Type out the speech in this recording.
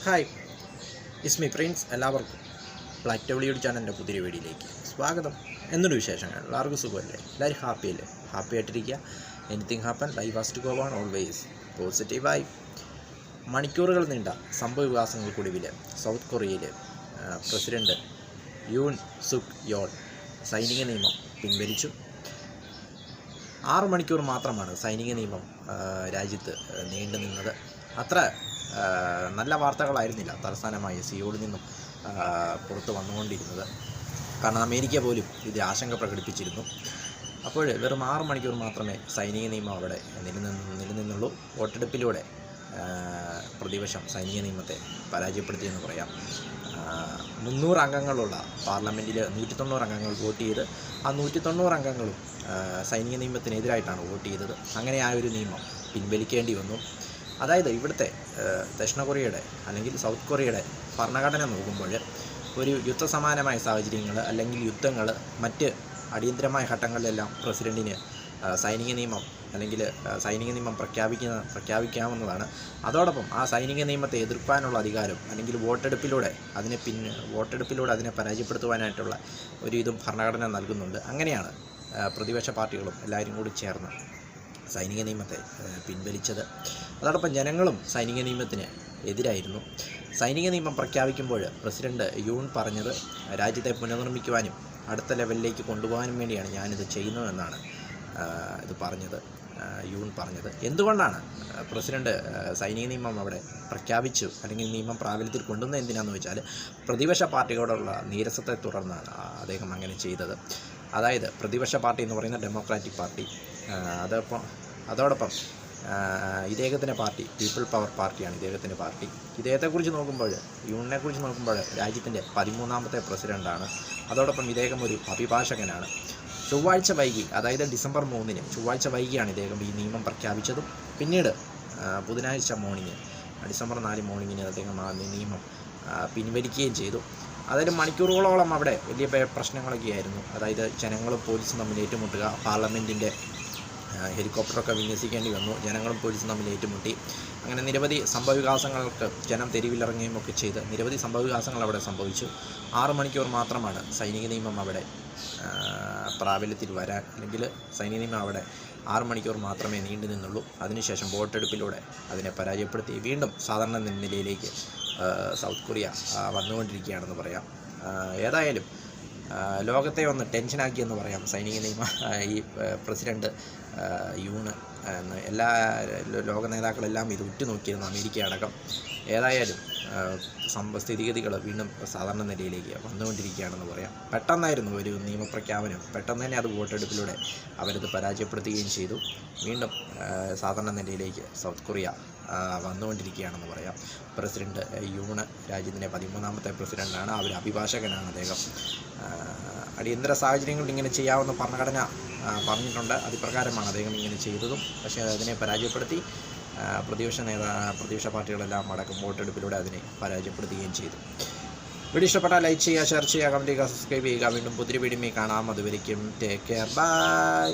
Hi, is me Prince. എല്ലാവർക്കും black WD ചാനലിൻ്റെ പുതിയ വീഡിയോയിലേക്ക് സ്വാഗതം. എന്തൊരു വിശേഷങ്ങൾ? എല്ലാവർക്കും സുഖമല്ലേ? എല്ലാവരും ഹാപ്പിയല്ലേ? ഹാപ്പി ആയിട്ടിരിക്കുക. Anything happen, life has to go on, always പോസിറ്റീവായി. മണിക്കൂറുകൾ നീണ്ട സംഭവവികാസങ്ങൾക്കൊടുവിൽ സൗത്ത് കൊറിയയിൽ പ്രസിഡന്റ് യൂൻ സുക് യോൾ സൈനിക നിയമം പിൻവലിച്ചു. 6 മണിക്കൂർ മാത്രമാണ് സൈനിക നിയമം രാജ്യത്ത് നീണ്ടു നിന്നത്. അത്ര നല്ല വാർത്തകളായിരുന്നില്ല തലസ്ഥാനമായ സിയോളിൽ നിന്നും പുറത്ത് വന്നുകൊണ്ടിരുന്നത്. കാരണം അമേരിക്ക പോലും ഇതിൽ ആശങ്ക പ്രകടിപ്പിച്ചിരുന്നു. അപ്പോൾ വെറും 6 മണിക്കൂർ മാത്രമേ സൈനിക നിയമം അവിടെ നിലനിന്നുള്ളൂ. വോട്ടെടുപ്പിലൂടെ പ്രതിപക്ഷം സൈനിക നിയമത്തെ പരാജയപ്പെടുത്തിയെന്ന് പറയാം. 300 അംഗങ്ങളുള്ള പാർലമെൻറ്റിൽ 190 അംഗങ്ങൾ വോട്ട് ചെയ്ത് ആ 190 അംഗങ്ങളും സൈനിക നിയമത്തിനെതിരായിട്ടാണ് വോട്ട് ചെയ്തത്. അങ്ങനെ ആ ഒരു നിയമം പിൻവലിക്കേണ്ടി വന്നു. അതായത് ഇവിടുത്തെ ദക്ഷിണ കൊറിയയുടെ അല്ലെങ്കിൽ സൗത്ത് കൊറിയയുടെ ഭരണഘടന നോക്കുമ്പോൾ ഒരു യുദ്ധസമാനമായ സാഹചര്യങ്ങൾ അല്ലെങ്കിൽ യുദ്ധങ്ങൾ മറ്റ് അടിയന്തരമായ ഘട്ടങ്ങളിലെല്ലാം പ്രസിഡൻറ്റിന് സൈനിക നിയമം അല്ലെങ്കിൽ സൈനിക നിയമം പ്രഖ്യാപിക്കാവുന്നതാണ്. അതോടൊപ്പം ആ സൈനിക നിയമത്തെ എതിർക്കാനുള്ള അധികാരം അല്ലെങ്കിൽ വോട്ടെടുപ്പിലൂടെ അതിനെ പരാജയപ്പെടുത്തുവാനായിട്ടുള്ള ഒരു ഇതും ഭരണഘടന നൽകുന്നുണ്ട്. അങ്ങനെയാണ് പ്രതിപക്ഷ പാർട്ടികളും എല്ലാവരും കൂടി ചേർന്ന് സൈനിക നിയമത്തെ പിൻവലിച്ചത്. അതോടൊപ്പം ജനങ്ങളും സൈനിക നിയമത്തിന് എതിരായിരുന്നു. സൈനിക നിയമം പ്രഖ്യാപിക്കുമ്പോൾ പ്രസിഡന്റ് യൂൺ പറഞ്ഞത് രാജ്യത്തെ പുനർനിർമ്മിക്കുവാനും അടുത്ത ലെവലിലേക്ക് കൊണ്ടുപോകാനും വേണ്ടിയാണ് ഞാനിത് ചെയ്യുന്നതെന്നാണ് യൂൺ പറഞ്ഞത്. എന്തുകൊണ്ടാണ് പ്രസിഡന്റ് സൈനിക നിയമം അവിടെ പ്രഖ്യാപിച്ചു അല്ലെങ്കിൽ നിയമം പ്രാബല്യത്തിൽ കൊണ്ടുവന്നത് എന്തിനാണെന്ന് വെച്ചാൽ പ്രതിപക്ഷ പാർട്ടിയോടുള്ള നീരസത്തെ തുടർന്നാണ് അദ്ദേഹം അങ്ങനെ ചെയ്തത്. അതായത് പ്രതിപക്ഷ പാർട്ടി എന്ന് പറയുന്ന ഡെമോക്രാറ്റിക് പാർട്ടി, അതോടൊപ്പം ഇദ്ദേഹത്തിൻ്റെ പാർട്ടി പീപ്പിൾ പവർ പാർട്ടിയാണ് ഇദ്ദേഹത്തിൻ്റെ പാർട്ടി. ഇദ്ദേഹത്തെക്കുറിച്ച് നോക്കുമ്പോൾ യൂണിനെക്കുറിച്ച് നോക്കുമ്പോൾ രാജ്യത്തിൻ്റെ 13ാമത്തെ പ്രസിഡൻ്റാണ്. അതോടൊപ്പം ഇദ്ദേഹം ഒരു അഭിഭാഷകനാണ്. ചൊവ്വാഴ്ച വൈകി, അതായത് ഡിസംബർ 3-ന് ചൊവ്വാഴ്ച വൈകിയാണ് ഇദ്ദേഹം ഈ നിയമം പ്രഖ്യാപിച്ചതും. പിന്നീട് ബുധനാഴ്ച മോർണിംഗ്, ഡിസംബർ 4 മോർണിംഗിന് അദ്ദേഹം ആ നിയമം പിൻവലിക്കുകയും ചെയ്തു. അതായത് മണിക്കൂറുകളോളം അവിടെ വലിയ പ്രശ്നങ്ങളൊക്കെ ആയിരുന്നു. അതായത് ജനങ്ങളും പോലീസും തമ്മിൽ ഏറ്റുമുട്ടുക, പാർലമെൻറ്റിൻ്റെ ഹെലികോപ്റ്ററൊക്കെ വിന്യസിക്കേണ്ടി വന്നു, ജനങ്ങളും പോലീസും തമ്മിൽ ഏറ്റുമുട്ടി. അങ്ങനെ നിരവധി സംഭവവികാസങ്ങൾക്ക് ജനം തെരുവിലിറങ്ങുകയും ഒക്കെ ചെയ്ത് നിരവധി സംഭവവികാസങ്ങൾ അവിടെ സംഭവിച്ചു. 6 മണിക്കൂർ മാത്രമാണ് സൈനിക നിയമം അവിടെ പ്രാബല്യത്തിൽ വരാൻ, അല്ലെങ്കിൽ സൈനിക നിയമം അവിടെ 6 മണിക്കൂർ മാത്രമേ നീണ്ടു നിന്നുള്ളൂ. അതിനുശേഷം വോട്ടെടുപ്പിലൂടെ അതിനെ പരാജയപ്പെടുത്തി വീണ്ടും സാധാരണ നിലയിലേക്ക് സൗത്ത് കൊറിയ വന്നുകൊണ്ടിരിക്കുകയാണെന്ന് പറയാം. ഏതായാലും ലോകത്തെ ഒന്ന് ടെൻഷനാക്കിയെന്ന് പറയാം സൈനിക നിയമം ഈ പ്രസിഡന്റ് യൂണ്. എല്ലാ ലോക നേതാക്കളെല്ലാം ഇത് ഉറ്റുനോക്കിയിരുന്നു, അമേരിക്ക അടക്കം. ഏതായാലും സ്ഥിതിഗതികൾ വീണ്ടും സാധാരണ നിലയിലേക്ക് വന്നുകൊണ്ടിരിക്കുകയാണെന്ന് പറയാം. പെട്ടെന്നായിരുന്നു ഒരു നിയമപ്രഖ്യാപനം, പെട്ടെന്ന് തന്നെ അത് വോട്ടെടുപ്പിലൂടെ അവരത് പരാജയപ്പെടുത്തുകയും ചെയ്തു. വീണ്ടും സാധാരണ നിലയിലേക്ക് സൗത്ത് കൊറിയ വന്നുകൊണ്ടിരിക്കുകയാണെന്ന് പറയാം. പ്രസിഡന്റ് യൂണ് രാജ്യത്തിൻ്റെ 13ാമത്തെ പ്രസിഡൻ്റാണ്. അവർ അഭിഭാഷകനാണ് അദ്ദേഹം. അടിയന്തര സാഹചര്യങ്ങളിൽ ഇങ്ങനെ ചെയ്യാവുന്ന ഭരണഘടന പറഞ്ഞിട്ടുണ്ട്. അതിപ്രകാരമാണ് അദ്ദേഹം ഇങ്ങനെ ചെയ്തതും. പക്ഷേ അതിനെ പരാജയപ്പെടുത്തി പ്രതിപക്ഷ പാർട്ടികളെല്ലാം അടക്കം വോട്ടെടുപ്പിലൂടെ അതിനെ പരാജയപ്പെടുത്തുകയും ചെയ്തു. വീഡിയോ ഇഷ്ടപ്പെട്ടാൽ ലൈക്ക് ചെയ്യുക, ഷെയർ ചെയ്യുക, കമൻറ്റ് ചെയ്യുക, സബ്സ്ക്രൈബ് ചെയ്യുക. വീണ്ടും പുതിയ വീഡിയോയിൽ കാണാം. അതുവരെയ്ക്കും ടേക്ക് കെയർ, ബൈ.